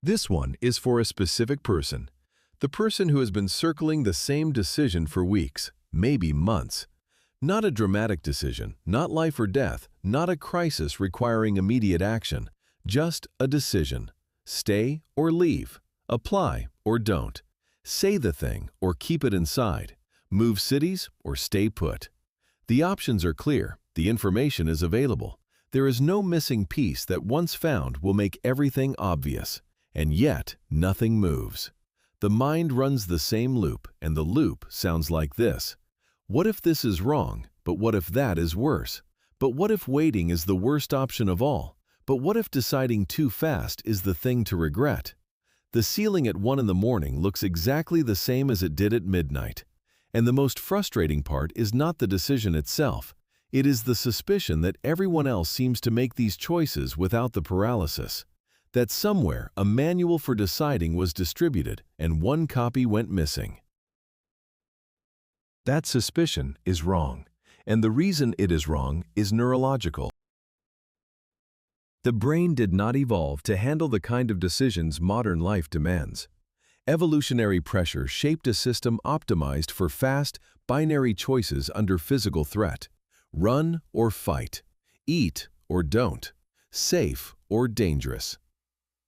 This one is for a specific person. The person who has been circling the same decision for weeks, maybe months. Not a dramatic decision, not life or death, not a crisis requiring immediate action. Just a decision. Stay or leave. Apply or don't. Say the thing or keep it inside. Move cities or stay put. The options are clear. The information is available. There is no missing piece that once found will make everything obvious. And yet, nothing moves. The mind runs the same loop, and the loop sounds like this. What if this is wrong? But what if that is worse? But what if waiting is the worst option of all? But what if deciding too fast is the thing to regret? The ceiling at 1 in the morning looks exactly the same as it did at midnight. And the most frustrating part is not the decision itself. It is the suspicion that everyone else seems to make these choices without the paralysis. That somewhere a manual for deciding was distributed and one copy went missing. That suspicion is wrong, and the reason it is wrong is neurological. The brain did not evolve to handle the kind of decisions modern life demands. Evolutionary pressure shaped a system optimized for fast, binary choices under physical threat. Run or fight, eat or don't, safe or dangerous.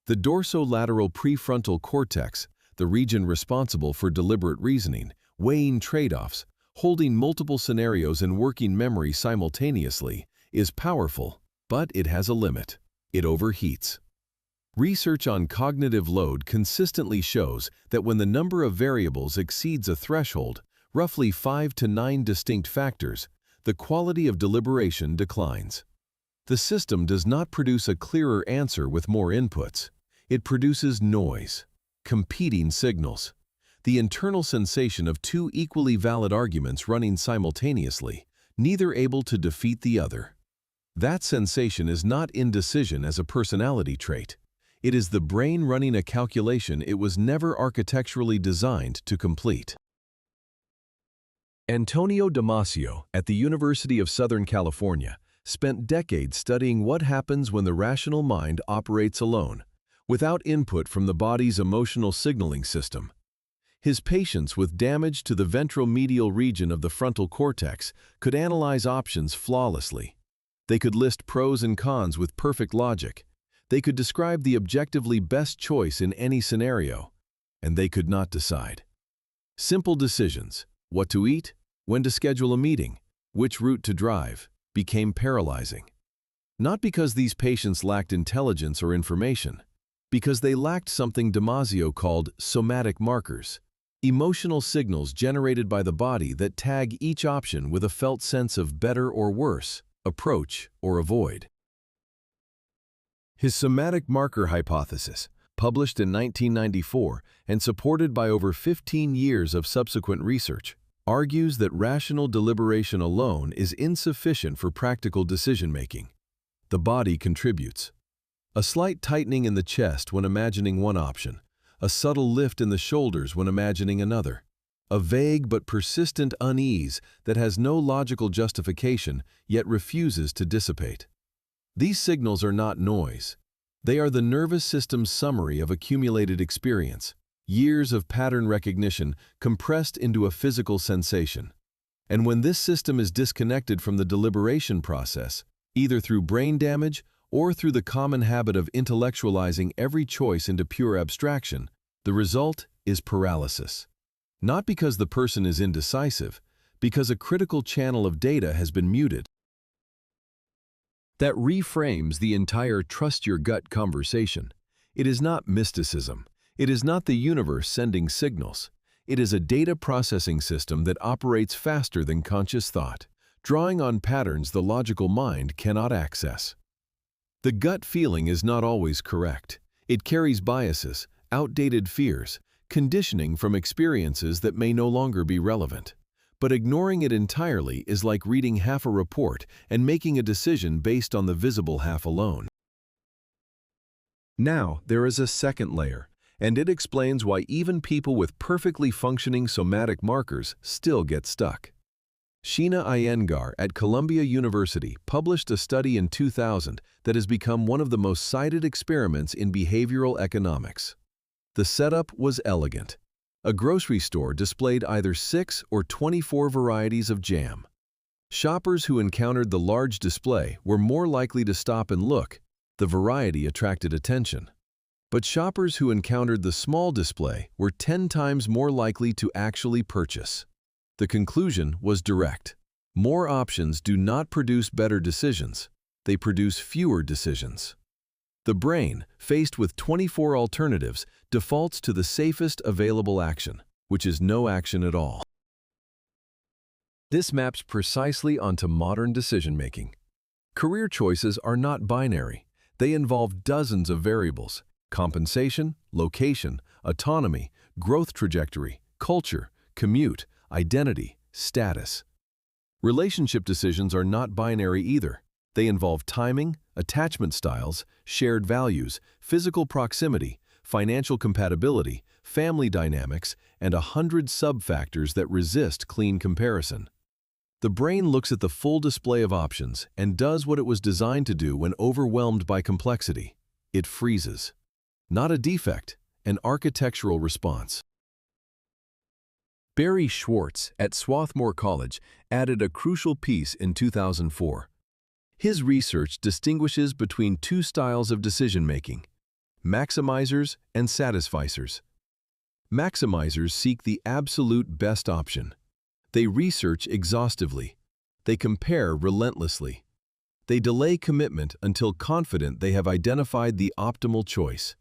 The dorsolateral prefrontal cortex, the region responsible for deliberate reasoning, weighing trade-offs, holding multiple scenarios in working memory simultaneously, is powerful, but it has a limit. It overheats. Research on cognitive load consistently shows that when the number of variables exceeds a threshold, roughly 5 to 9 distinct factors, the quality of deliberation declines. The system does not produce a clearer answer with more inputs. It produces noise, competing signals, the internal sensation of two equally valid arguments running simultaneously, neither able to defeat the other. That sensation is not indecision as a personality trait. It is the brain running a calculation it was never architecturally designed to complete. Antonio Damasio, at the University of Southern California, spent decades studying what happens when the rational mind operates alone, without input from the body's emotional signaling system. His patients with damage to the ventromedial region of the frontal cortex could analyze options flawlessly. They could list pros and cons with perfect logic. They could describe the objectively best choice in any scenario, and they could not decide. Simple decisions, what to eat, when to schedule a meeting, which route to drive, became paralyzing. Not because these patients lacked intelligence or information, because they lacked something Damasio called somatic markers, emotional signals generated by the body that tag each option with a felt sense of better or worse, approach or avoid. His somatic marker hypothesis, published in 1994 and supported by over 15 years of subsequent research, argues that rational deliberation alone is insufficient for practical decision-making. The body contributes. A slight tightening in the chest when imagining one option, a subtle lift in the shoulders when imagining another, a vague but persistent unease that has no logical justification yet refuses to dissipate. These signals are not noise. They are the nervous system's summary of accumulated experience, years of pattern recognition compressed into a physical sensation. And when this system is disconnected from the deliberation process, either through brain damage or through the common habit of intellectualizing every choice into pure abstraction, the result is paralysis. Not because the person is indecisive, because a critical channel of data has been muted. That reframes the entire trust your gut conversation. It is not mysticism. It is not the universe sending signals. It is a data processing system that operates faster than conscious thought, drawing on patterns the logical mind cannot access. The gut feeling is not always correct. It carries biases, outdated fears, conditioning from experiences that may no longer be relevant. But ignoring it entirely is like reading half a report and making a decision based on the visible half alone. Now, there is a second layer, and it explains why even people with perfectly functioning somatic markers still get stuck. Sheena Iyengar at Columbia University published a study in 2000 that has become one of the most cited experiments in behavioral economics. The setup was elegant. A grocery store displayed either 6 or 24 varieties of jam. Shoppers who encountered the large display were more likely to stop and look. The variety attracted attention. But shoppers who encountered the small display were 10 times more likely to actually purchase. The conclusion was direct. More options do not produce better decisions. They produce fewer decisions. The brain, faced with 24 alternatives, defaults to the safest available action, which is no action at all. This maps precisely onto modern decision-making. Career choices are not binary. They involve dozens of variables: compensation, location, autonomy, growth trajectory, culture, commute, identity, status. Relationship decisions are not binary either. They involve timing, attachment styles, shared values, physical proximity, financial compatibility, family dynamics, and 100 sub-factors that resist clean comparison. The brain looks at the full display of options and does what it was designed to do when overwhelmed by complexity. It freezes. Not a defect, an architectural response. Barry Schwartz at Swarthmore College added a crucial piece in 2004. His research distinguishes between two styles of decision-making: maximizers and satisficers. Maximizers seek the absolute best option. They research exhaustively. They compare relentlessly. They delay commitment until confident they have identified the optimal choice.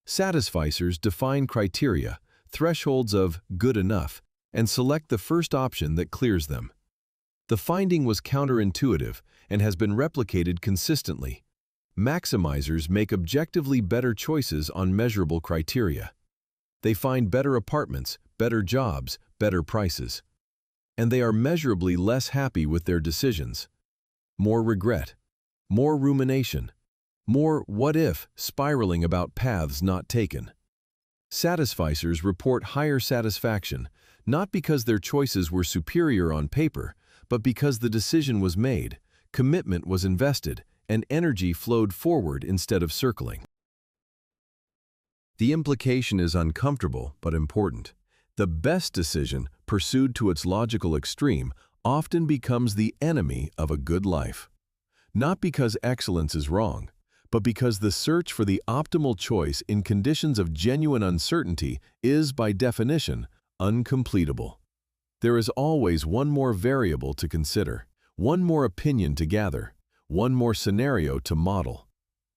Satisficers define criteria, thresholds of good enough, and select the first option that clears them. The finding was counterintuitive and has been replicated consistently. Maximizers make objectively better choices on measurable criteria. They find better apartments, better jobs, better prices. And they are measurably less happy with their decisions. More regret, more rumination, more what-if spiraling about paths not taken. Satisficers report higher satisfaction, not because their choices were superior on paper, but because the decision was made, commitment was invested, and energy flowed forward instead of circling. The implication is uncomfortable but important. The best decision, pursued to its logical extreme, often becomes the enemy of a good life. Not because excellence is wrong, but because the search for the optimal choice in conditions of genuine uncertainty is, by definition, uncompletable. There is always one more variable to consider, one more opinion to gather, one more scenario to model.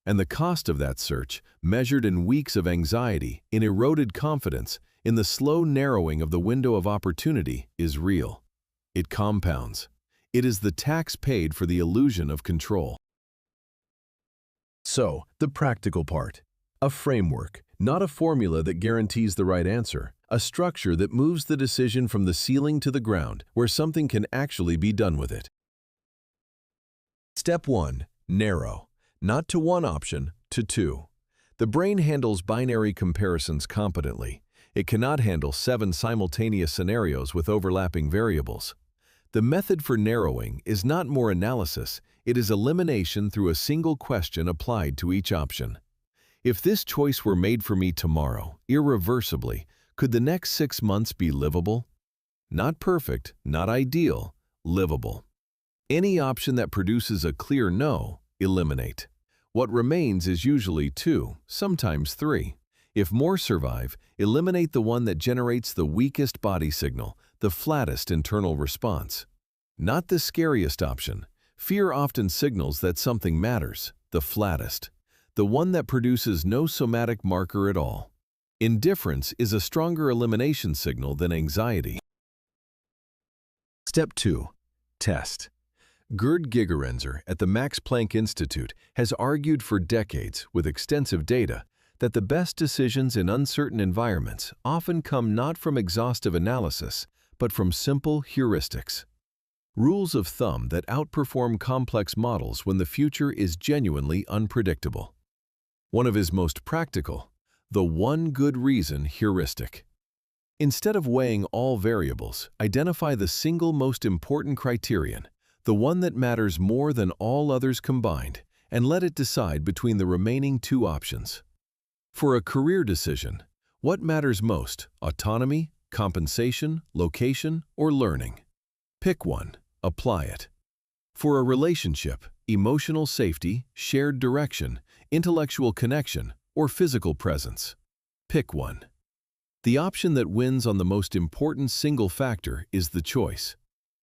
And the cost of that search, measured in weeks of anxiety, in eroded confidence, in the slow narrowing of the window of opportunity, is real. It compounds. It is the tax paid for the illusion of control. So, the practical part. A framework, not a formula that guarantees the right answer. A structure that moves the decision from the ceiling to the ground, where something can actually be done with it. Step 1. Narrow. Not to one option, to two. The brain handles binary comparisons competently. It cannot handle 7 simultaneous scenarios with overlapping variables. The method for narrowing is not more analysis, it is elimination through a single question applied to each option. If this choice were made for me tomorrow, irreversibly, could the next 6 months be livable? Not perfect, not ideal, livable. Any option that produces a clear no, eliminate. What remains is usually 2, sometimes 3. If more survive, eliminate the one that generates the weakest body signal, the flattest internal response. Not the scariest option. Fear often signals that something matters, the flattest. The one that produces no somatic marker at all. Indifference is a stronger elimination signal than anxiety. Step 2. Test. Gerd Gigerenzer at the Max Planck Institute has argued for decades, with extensive data, that the best decisions in uncertain environments often come not from exhaustive analysis, but from simple heuristics. Rules of thumb that outperform complex models when the future is genuinely unpredictable. One of his most practical, the one good reason heuristic. Instead of weighing all variables, identify the single most important criterion, the one that matters more than all others combined, and let it decide between the remaining two options. For a career decision, what matters most, autonomy, compensation, location, or learning? Pick one, apply it. For a relationship, emotional safety, shared direction, intellectual connection, or physical presence? Pick one. The option that wins on the most important single factor is the choice.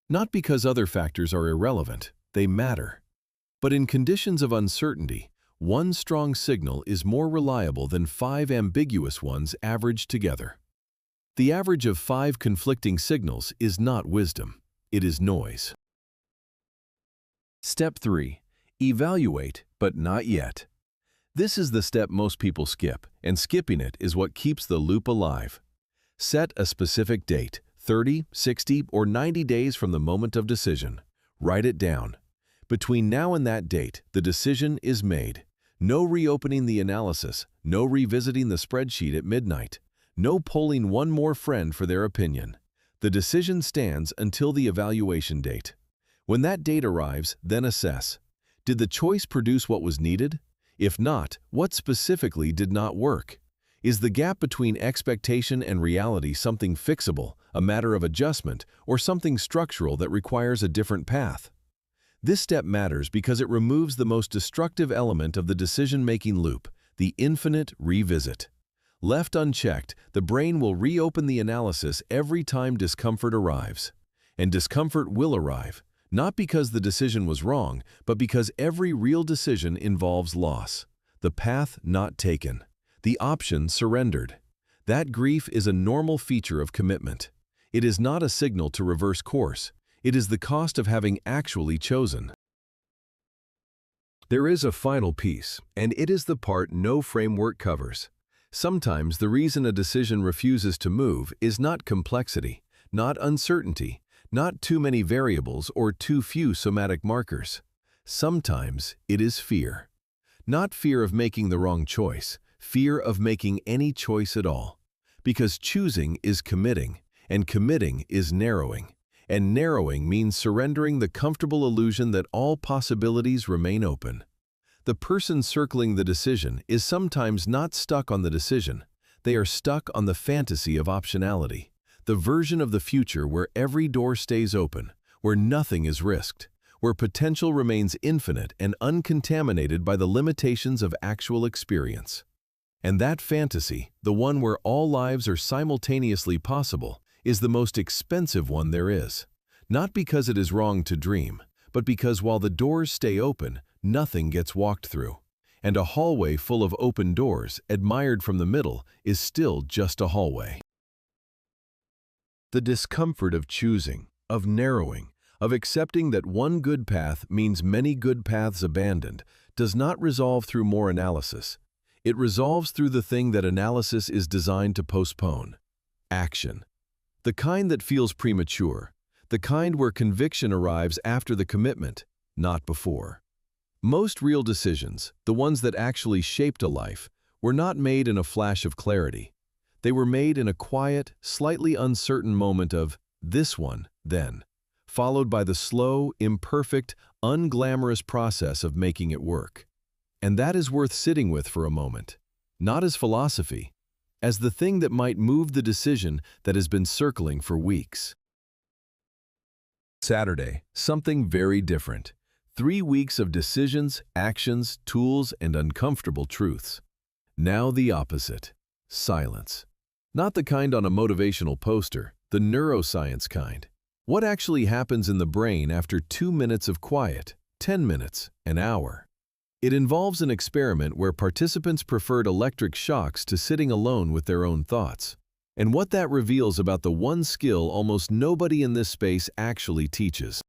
Not because other factors are irrelevant, they matter. But in conditions of uncertainty, one strong signal is more reliable than 5 ambiguous ones averaged together. The average of 5 conflicting signals is not wisdom, it is noise. Step 3. Evaluate, but not yet. This is the step most people skip, and skipping it is what keeps the loop alive. Set a specific date, 30, 60, or 90 days from the moment of decision. Write it down. Between now and that date, the decision is made. No reopening the analysis, no revisiting the spreadsheet at midnight, no polling one more friend for their opinion. The decision stands until the evaluation date. When that date arrives, then assess. Did the choice produce what was needed? If not, what specifically did not work? Is the gap between expectation and reality something fixable, a matter of adjustment, or something structural that requires a different path? This step matters because it removes the most destructive element of the decision-making loop, the infinite revisit. Left unchecked, the brain will reopen the analysis every time discomfort arrives. And discomfort will arrive, not because the decision was wrong, but because every real decision involves loss. The path not taken. The option surrendered. That grief is a normal feature of commitment. It is not a signal to reverse course. It is the cost of having actually chosen. There is a final piece, and it is the part no framework covers. Sometimes the reason a decision refuses to move is not complexity, not uncertainty, not too many variables or too few somatic markers. Sometimes it is fear. Not fear of making the wrong choice, fear of making any choice at all. Because choosing is committing, and committing is narrowing. And narrowing means surrendering the comfortable illusion that all possibilities remain open. The person circling the decision is sometimes not stuck on the decision. They are stuck on the fantasy of optionality, the version of the future where every door stays open, where nothing is risked, where potential remains infinite and uncontaminated by the limitations of actual experience. And that fantasy, the one where all lives are simultaneously possible, is the most expensive one there is. Not because it is wrong to dream, but because while the doors stay open, nothing gets walked through. And a hallway full of open doors, admired from the middle, is still just a hallway. The discomfort of choosing, of narrowing, of accepting that one good path means many good paths abandoned, does not resolve through more analysis. It resolves through the thing that analysis is designed to postpone: action. The kind that feels premature, the kind where conviction arrives after the commitment, not before. Most real decisions, the ones that actually shaped a life, were not made in a flash of clarity. They were made in a quiet, slightly uncertain moment of this one, then, followed by the slow, imperfect, unglamorous process of making it work. And that is worth sitting with for a moment, not as philosophy, as the thing that might move the decision that has been circling for weeks. Saturday, something very different. 3 weeks of decisions, actions, tools, and uncomfortable truths. Now the opposite. Silence. Not the kind on a motivational poster, the neuroscience kind. What actually happens in the brain after 2 minutes of quiet, 10 minutes, an hour? It involves an experiment where participants preferred electric shocks to sitting alone with their own thoughts. And what that reveals about the one skill almost nobody in this space actually teaches.